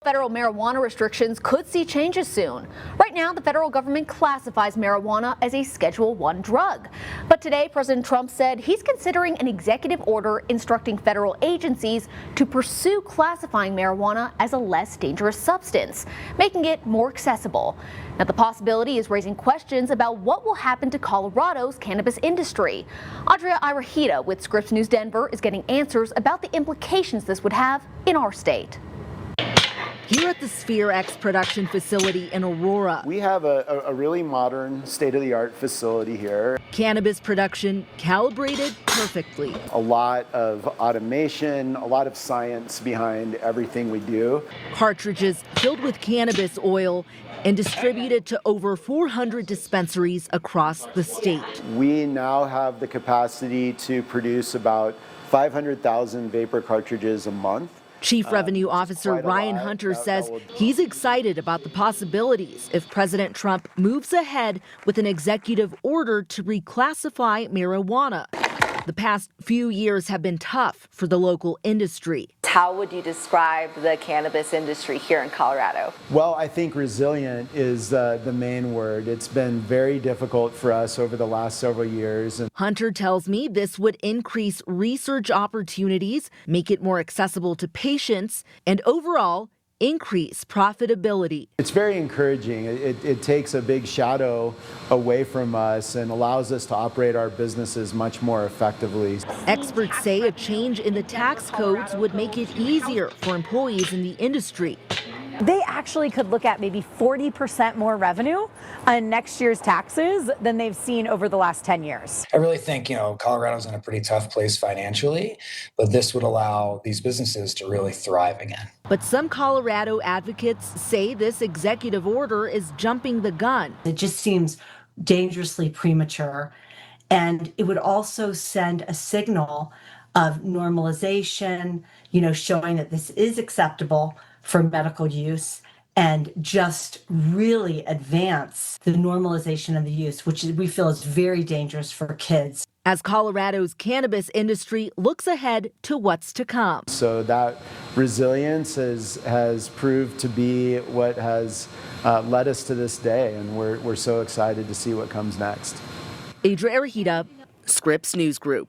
Federal marijuana restrictions could see changes soon. Right now, the federal government classifies marijuana as a Schedule I drug. But today, President Trump said he's considering an executive order instructing federal agencies to pursue classifying marijuana as a less dangerous substance, making it more accessible. Now, the possibility is raising questions about what will happen to Colorado's cannabis industry. Andrea Irahita with Scripps News Denver is getting answers about the implications this would have in our state. Here at the Sphere X production facility in Aurora, we have a really modern, state-of-the-art facility here. Cannabis production calibrated perfectly. A lot of automation, a lot of science behind everything we do. Cartridges filled with cannabis oil and distributed to over 400 dispensaries across the state. We now have the capacity to produce about 500,000 vapor cartridges a month. Chief Revenue Officer Ryan Hunter says he's excited about the possibilities if President Trump moves ahead with an executive order to reclassify marijuana. The past few years have been tough for the local industry. How would you describe the cannabis industry here in Colorado? Well, I think resilient is the main word. It's been very difficult for us over the last several years. Hunter tells me this would increase research opportunities, make it more accessible to patients, and overall increase profitability. It's very encouraging. It takes a big shadow away from us and allows us to operate our businesses much more effectively. Experts say a change in the tax codes would make it easier for employees in the industry. They actually could look at maybe 40% more revenue on next year's taxes than they've seen over the last 10 years. I really think, Colorado's in a pretty tough place financially, but this would allow these businesses to really thrive again. But some Colorado advocates say this executive order is jumping the gun. It just seems dangerously premature, and it would also send a signal of normalization, showing that this is acceptable for medical use, and just really advance the normalization of the use, which we feel is very dangerous for kids. As Colorado's cannabis industry looks ahead to what's to come. So that resilience has proved to be what has led us to this day, and we're so excited to see what comes next. Andrea Arahita, Scripps News Group.